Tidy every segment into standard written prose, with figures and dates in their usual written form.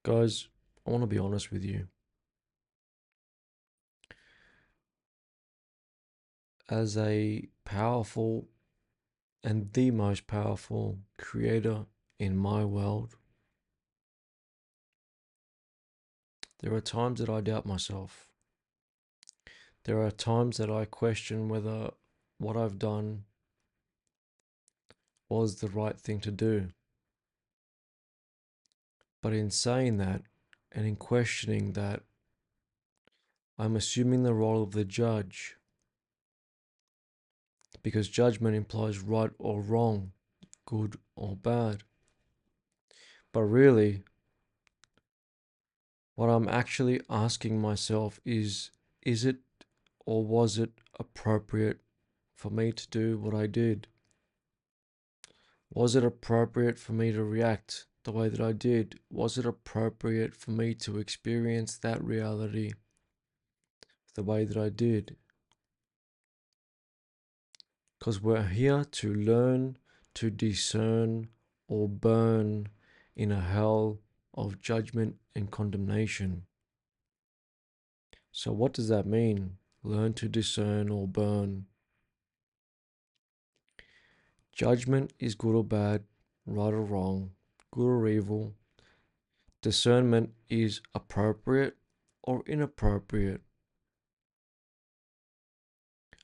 Guys, I want to be honest with you. As a powerful and the most powerful creator in my world, there are times that I doubt myself. There are times that I question whether what I've done was the right thing to do. But in saying that and in questioning that, I'm assuming the role of the judge because judgment implies right or wrong, good or bad. But really, what I'm actually asking myself is it or was it appropriate for me to do what I did? Was it appropriate for me to react the way that I did? Was it appropriate for me to experience that reality the way that I did? Because we're here to learn to discern or burn in a hell of judgment and condemnation. So, what does that mean? Learn to discern or burn. Judgment is good or bad, right or wrong, good or evil. Discernment is appropriate or inappropriate.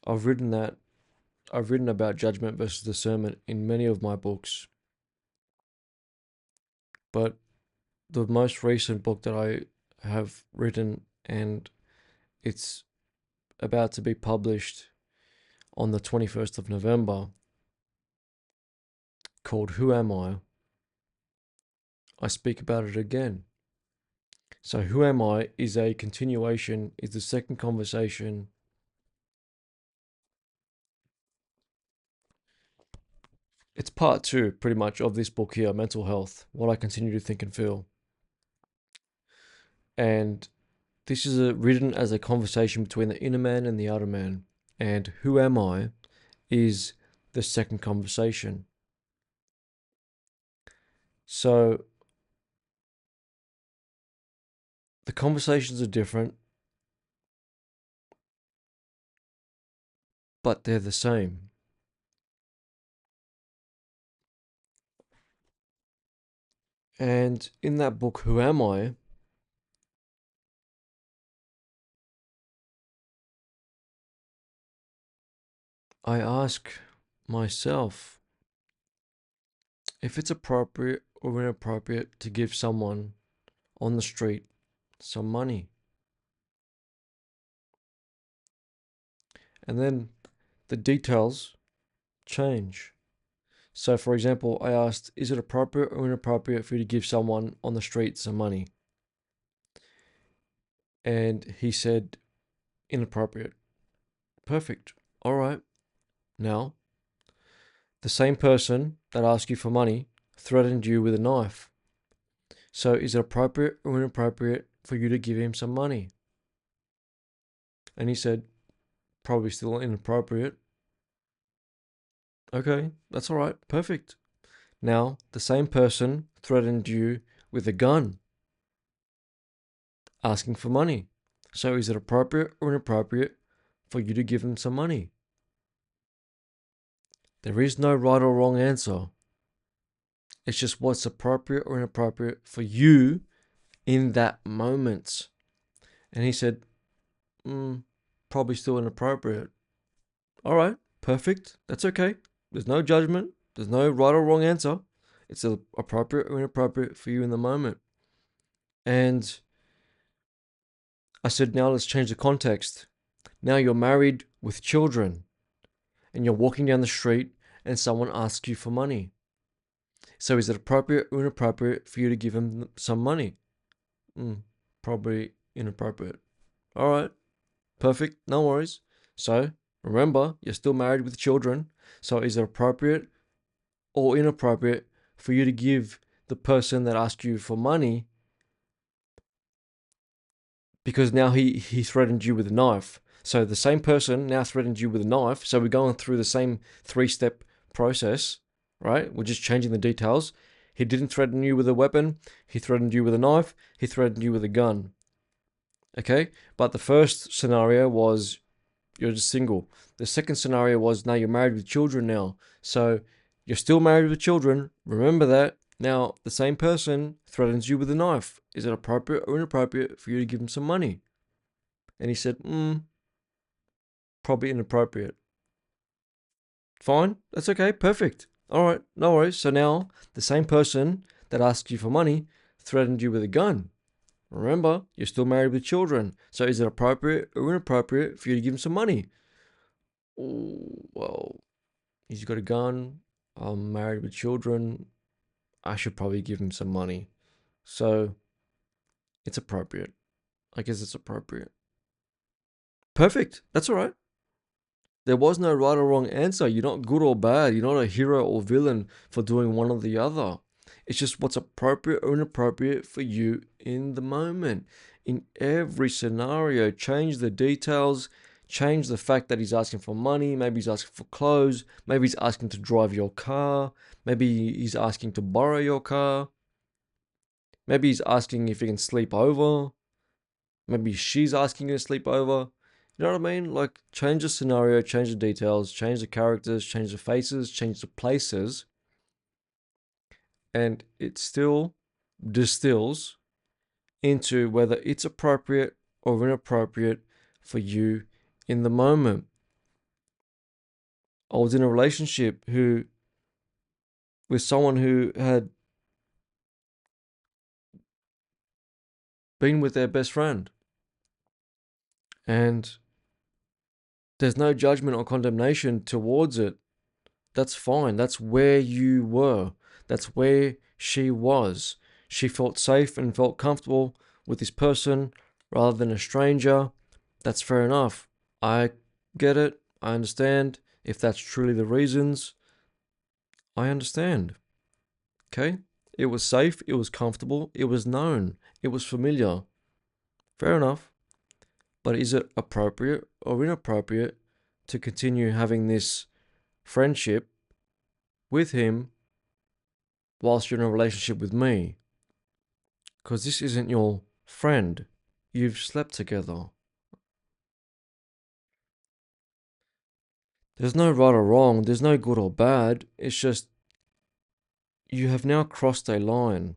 I've written that I've written about judgment versus discernment in many of my books. But the most recent book that I have written, and it's about to be published on the 21st of November, called Who Am I speak about it again. So Who Am I is a continuation, is the second conversation. It's part two, pretty much, of this book here, Mental Health, What I Continue to Think and Feel. And this is written as a conversation between the inner man and the outer man. And Who Am I is the second conversation. So the conversations are different, but they're the same. And in that book, Who Am I ask myself if it's appropriate or inappropriate to give someone on the street some money. And then the details change. So, for example, I asked, is it appropriate or inappropriate for you to give someone on the street some money? And he said, inappropriate. Perfect. All right. Now, the same person that asked you for money threatened you with a knife. So, is it appropriate or inappropriate for you to give him some money? And he said, probably still inappropriate. Okay, that's all right. Perfect. Now, the same person threatened you with a gun, asking for money. So, is it appropriate or inappropriate for you to give them some money? There is no right or wrong answer. It's just what's appropriate or inappropriate for you in that moment. And he said, probably still inappropriate. All right, perfect. That's okay. There's no judgment. There's no right or wrong answer. It's appropriate or inappropriate for you in the moment. And I said, now let's change the context. Now you're married with children and you're walking down the street and someone asks you for money. So is it appropriate or inappropriate for you to give them some money? Probably inappropriate. All right, perfect. No worries. So remember, you're still married with children. So is it appropriate or inappropriate for you to give the person that asked you for money, because now he threatened you with a knife? So the same person now threatened you with a knife. So we're going through the same 3-step process, right? We're just changing the details. He didn't threaten you with a weapon. He threatened you with a knife. He threatened you with a gun. Okay? But the first scenario was you're just single. The second scenario was now you're married with children now. So you're still married with children. Remember that. Now, the same person threatens you with a knife. Is it appropriate or inappropriate for you to give him some money? And he said, probably inappropriate. Fine. That's okay. Perfect. All right. No worries. So now the same person that asked you for money threatened you with a gun. Remember, you're still married with children. So is it appropriate or inappropriate for you to give him some money? Oh, well, he's got a gun. I'm married with children. I should probably give him some money. So it's appropriate. I guess it's appropriate. Perfect. That's all right. There was no right or wrong answer. You're not good or bad. You're not a hero or villain for doing one or the other. It's just what's appropriate or inappropriate for you in the moment. In every scenario, change the details, change the fact that he's asking for money, maybe he's asking for clothes, maybe he's asking to drive your car, maybe he's asking to borrow your car, maybe he's asking if he can sleep over, maybe she's asking you to sleep over. You know what I mean? Like, change the scenario, change the details, change the characters, change the faces, change the places, and it still distills into whether it's appropriate or inappropriate for you in the moment. I was in a relationship with someone who had been with their best friend, and there's no judgment or condemnation towards it. That's fine. That's where you were. That's where she was. She felt safe and felt comfortable with this person rather than a stranger. That's fair enough. I get it. I understand. If that's truly the reasons, I understand. Okay? It was safe. It was comfortable. It was known. It was familiar. Fair enough. But is it appropriate or inappropriate to continue having this friendship with him whilst you're in a relationship with me? Because this isn't your friend. You've slept together. There's no right or wrong. There's no good or bad. It's just you have now crossed a line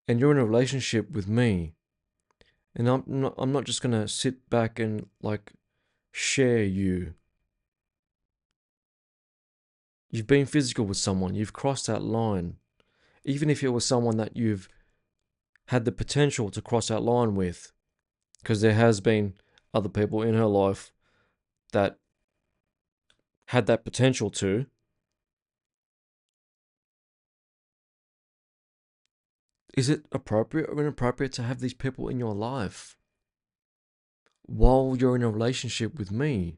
and you're in a relationship with me. And I'm not just going to sit back and like share you. You've been physical with someone. You've crossed that line. Even if it was someone that you've had the potential to cross that line with, because there has been other people in her life that had that potential to. Is it appropriate or inappropriate to have these people in your life while you're in a relationship with me?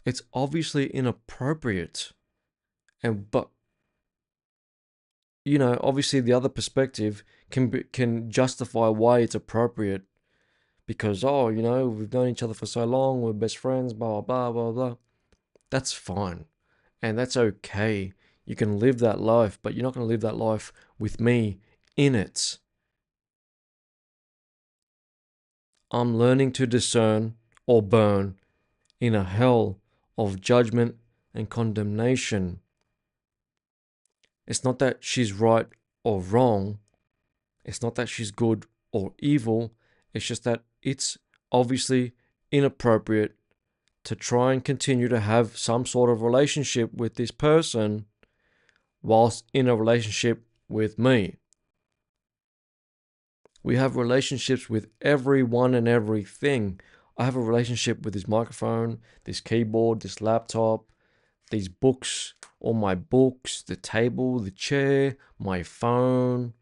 It's obviously inappropriate. But obviously the other perspective can justify why it's appropriate because we've known each other for so long, we're best friends, blah blah blah blah blah. That's fine. And that's okay. You can live that life, but you're not going to live that life with me in it. I'm learning to discern or burn in a hell of judgment and condemnation. It's not that she's right or wrong. It's not that she's good or evil. It's just that it's obviously inappropriate to try and continue to have some sort of relationship with this person whilst in a relationship with me. We have relationships with everyone and everything. I have a relationship with this microphone, this keyboard, this laptop, these books, all my books, the table, the chair, my phone,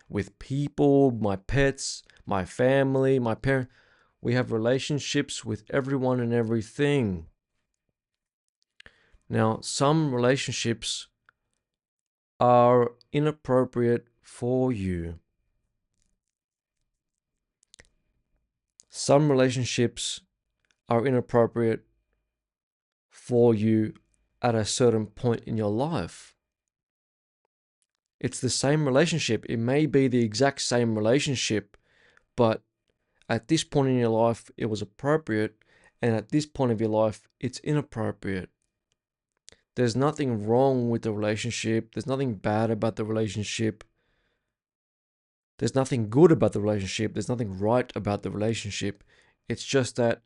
with people, my pets, my family, my parents. We have relationships with everyone and everything. Now, some relationships are inappropriate for you. Some relationships are inappropriate for you at a certain point in your life. It's the same relationship. It may be the exact same relationship, but at this point in your life, it was appropriate, and at this point of your life, it's inappropriate. There's nothing wrong with the relationship. There's nothing bad about the relationship. There's nothing good about the relationship. There's nothing right about the relationship. It's just that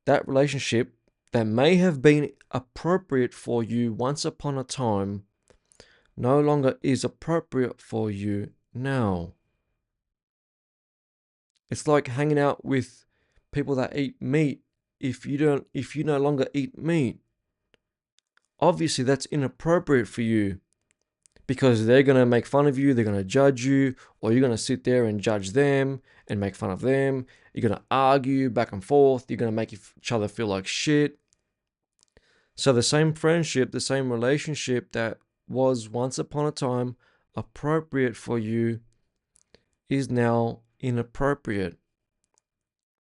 that relationship that may have been appropriate for you once upon a time no longer is appropriate for you now. It's like hanging out with people that eat meat. If you no longer eat meat, obviously that's inappropriate for you, because they're going to make fun of you, they're going to judge you, or you're going to sit there and judge them and make fun of them. You're going to argue back and forth. You're going to make each other feel like shit. So the same friendship, the same relationship that was once upon a time appropriate for you is now inappropriate.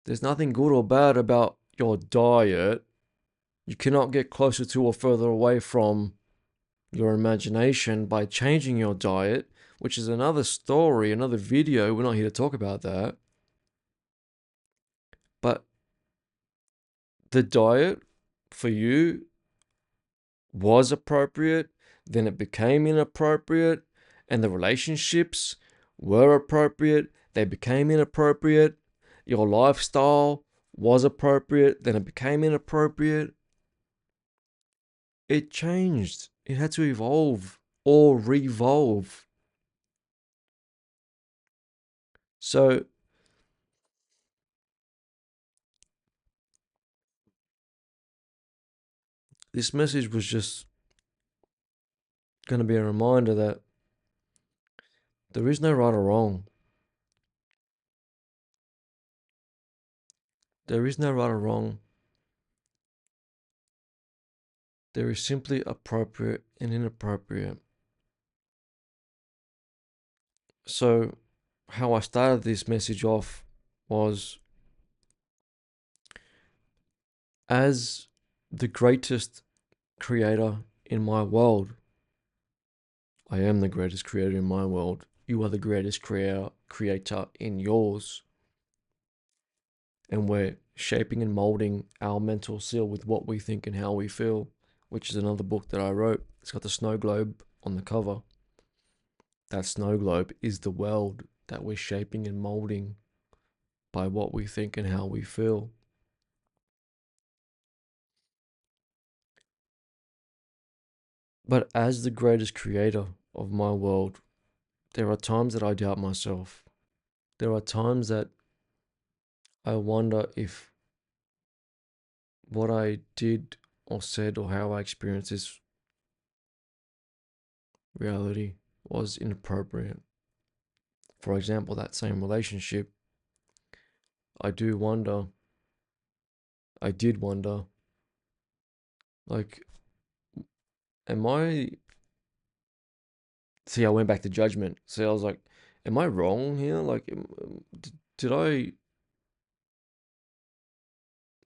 There's nothing good or bad about your diet. You cannot get closer to or further away from your imagination by changing your diet, which is another story, another video. We're not here to talk about that. But the diet for you was appropriate, then it became inappropriate, and the relationships were appropriate, they became inappropriate. Your lifestyle was appropriate, then it became inappropriate. It changed. It had to evolve or revolve. So this message was just going to be a reminder that there is no right or wrong. There is no right or wrong. There is simply appropriate and inappropriate. So, how I started this message off was, as the greatest creator in my world, I am the greatest creator in my world. You are the greatest creator in yours. And we're shaping and molding our mental seal with what we think and how we feel, which is another book that I wrote. It's got the snow globe on the cover. That snow globe is the world that we're shaping and molding by what we think and how we feel. But as the greatest creator of my world, there are times that I doubt myself. There are times that I wonder if what I did or said or how I experienced this reality was inappropriate. For example, that same relationship, I do wonder, I did wonder, like, am I, see, I went back to judgment. See, I was like, am I wrong here? Like, did I,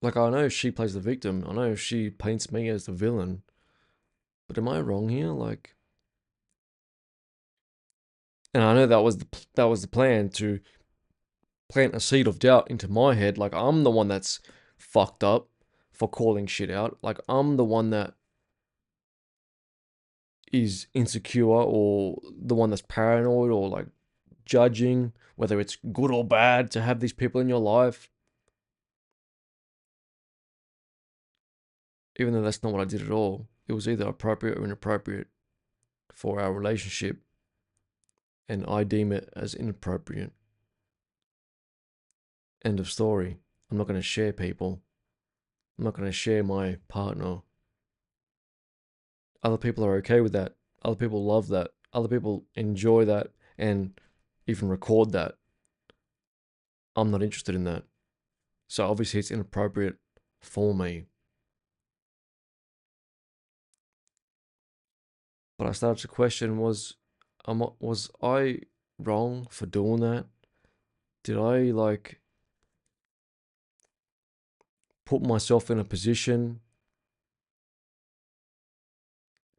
like, I know she plays the victim. I know she paints me as the villain. But am I wrong here? Like, and I know that was the plan, to plant a seed of doubt into my head. Like, I'm the one that's fucked up for calling shit out. Like, I'm the one that is insecure, or the one that's paranoid, or like judging whether it's good or bad to have these people in your life, even though that's not what I did at all. It was either appropriate or inappropriate for our relationship, and I deem it as inappropriate. End of story. I'm not going to share people. I'm not going to share my partner. Other people are okay with that. Other people love that. Other people enjoy that and even record that. I'm not interested in that. So obviously it's inappropriate for me. But I started to question, was I wrong for doing that? Did I like put myself in a position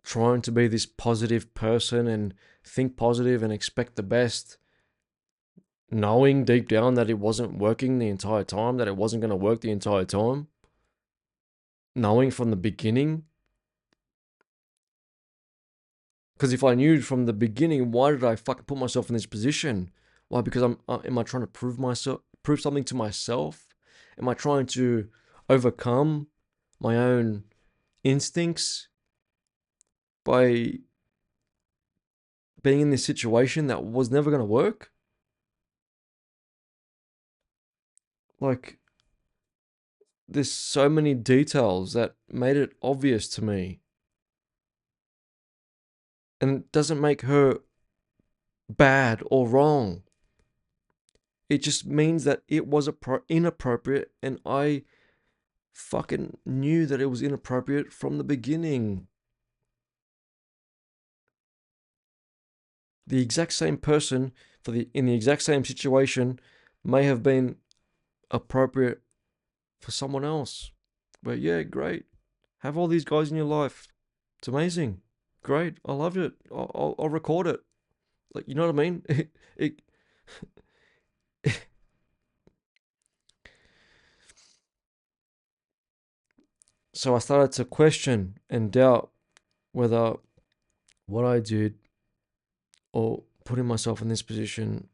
trying to be this positive person and think positive and expect the best, knowing deep down that it wasn't working the entire time, that it wasn't going to work the entire time, knowing from the beginning. Because if I knew from the beginning, why did I fucking put myself in this position? Why? Because am I trying to prove something to myself? Am I trying to overcome my own instincts by being in this situation that was never going to work? Like, there's so many details that made it obvious to me. And it doesn't make her bad or wrong. It just means that it was inappropriate, and I fucking knew that it was inappropriate from the beginning. The exact same person in the exact same situation may have been appropriate for someone else. But yeah, great. Have all these guys in your life. It's amazing. Great. I love it. I'll record it. Like, you know what I mean? it, so I started to question and doubt whether what I did or putting myself in this position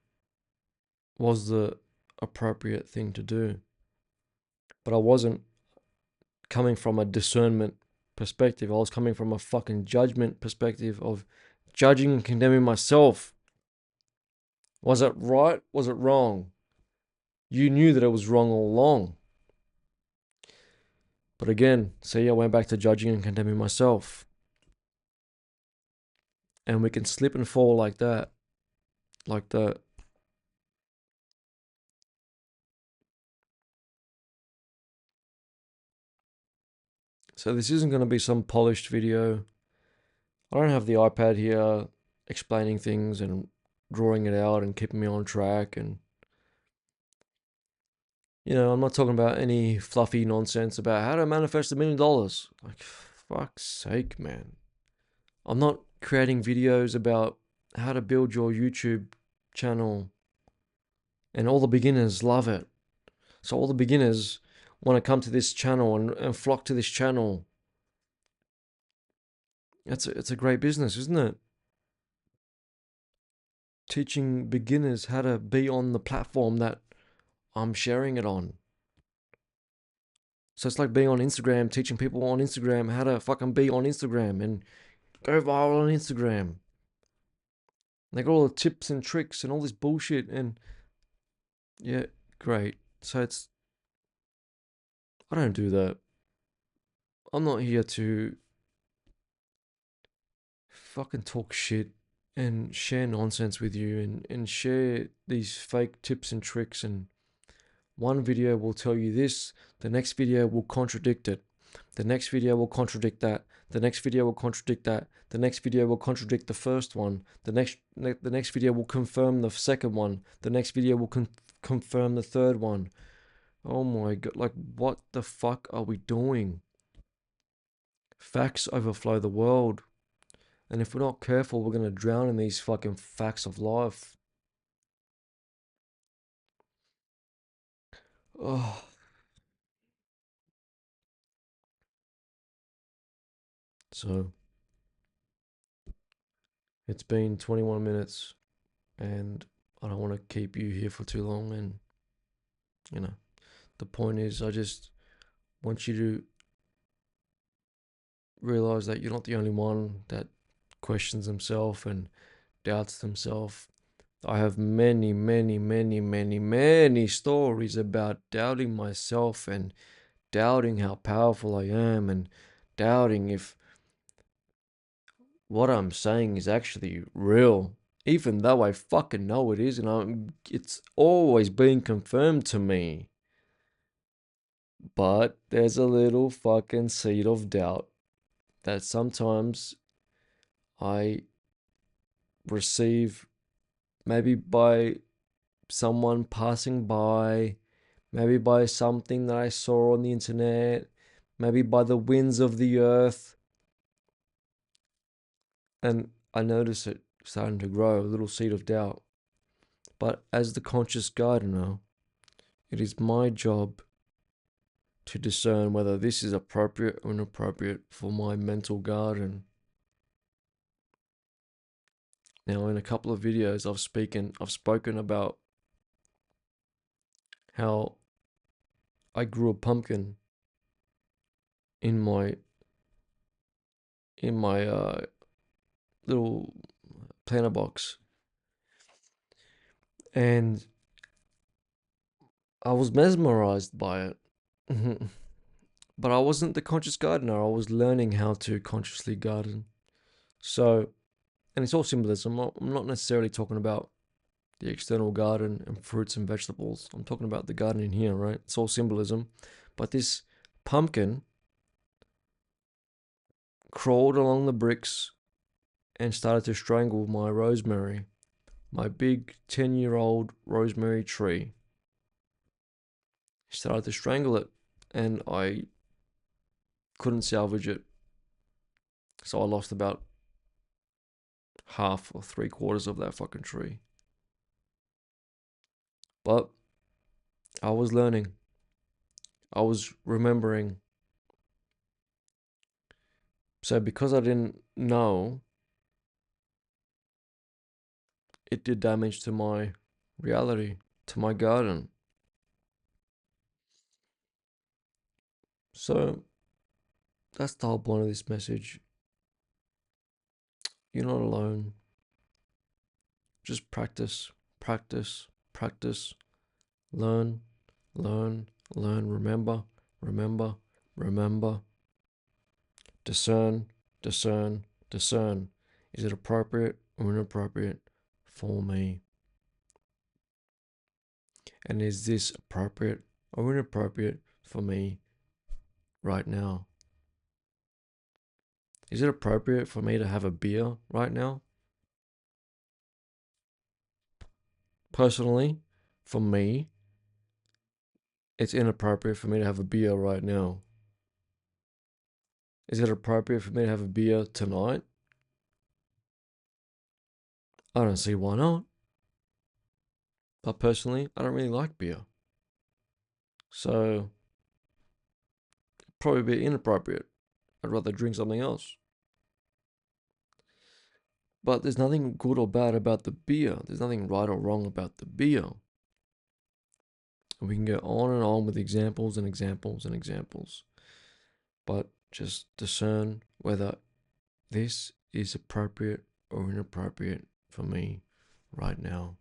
was the appropriate thing to do. But I wasn't coming from a discernment perspective. I was coming from a fucking judgment perspective of judging and condemning myself. Was it right? Was it wrong? You knew that it was wrong all along. But again, see, I went back to judging and condemning myself. And we can slip and fall like that. Like that. So this isn't going to be some polished video. I don't have the iPad here explaining things and drawing it out and keeping me on track. And, I'm not talking about any fluffy nonsense about how to manifest $1 million. Like, fuck's sake, man. I'm not creating videos about how to build your YouTube channel. And all the beginners love it. So all the beginners want to come to this channel and flock to this channel. It's a great business, isn't it? Teaching beginners how to be on the platform that I'm sharing it on. So it's like being on Instagram, teaching people on Instagram how to fucking be on Instagram and go viral on Instagram. They got all the tips and tricks and all this bullshit, and yeah, great. So I don't do that. I'm not here to fucking talk shit and share nonsense with you and share these fake tips and tricks. And one video will tell you this, the next video will contradict it. The next video will contradict that. The next video will contradict that. The next video will contradict the first one. The next video will confirm the second one. The next video will confirm the third one. Oh my god, like what the fuck are we doing? Facts overflow the world. And if we're not careful, we're going to drown in these fucking facts of life. Oh. So, it's been 21 minutes and I don't want to keep you here for too long. And, the point is, I just want you to realize that you're not the only one that questions himself and doubts themselves. I have many, many, many, many, many stories about doubting myself and doubting how powerful I am and doubting if what I'm saying is actually real, even though I fucking know it is, and it's always been confirmed to me. But there's a little fucking seed of doubt that sometimes I receive, maybe by someone passing by, maybe by something that I saw on the internet, maybe by the winds of the earth. And I notice it starting to grow, a little seed of doubt. But as the conscious gardener, it is my job to discern whether this is appropriate or inappropriate for my mental garden. Now, in a couple of videos, I've spoken about how I grew a pumpkin in my little planter box, and I was mesmerized by it. But I wasn't the conscious gardener. I was learning how to consciously garden. So, and it's all symbolism. I'm not necessarily talking about the external garden and fruits and vegetables. I'm talking about the garden in here, right? It's all symbolism. But this pumpkin crawled along the bricks and started to strangle my rosemary, my big 10-year-old rosemary tree. He started to strangle it, and I couldn't salvage it. So I lost about half or 3/4 of that fucking tree. But I was learning. I was remembering. So because I didn't know, it did damage to my reality, to my garden. So that's the whole point of this message. You're not alone. Just practice, practice, practice. Learn, learn, learn. Remember, remember, remember. Discern, discern, discern. Is it appropriate or inappropriate for me? And is this appropriate or inappropriate for me right now? Is it appropriate for me to have a beer right now? Personally, for me, it's inappropriate for me to have a beer right now. Is it appropriate for me to have a beer tonight? I don't see why not. But personally, I don't really like beer. So, probably be inappropriate. I'd rather drink something else. But there's nothing good or bad about the beer. There's nothing right or wrong about the beer. And we can go on and on with examples and examples and examples. But just discern whether this is appropriate or inappropriate for me right now.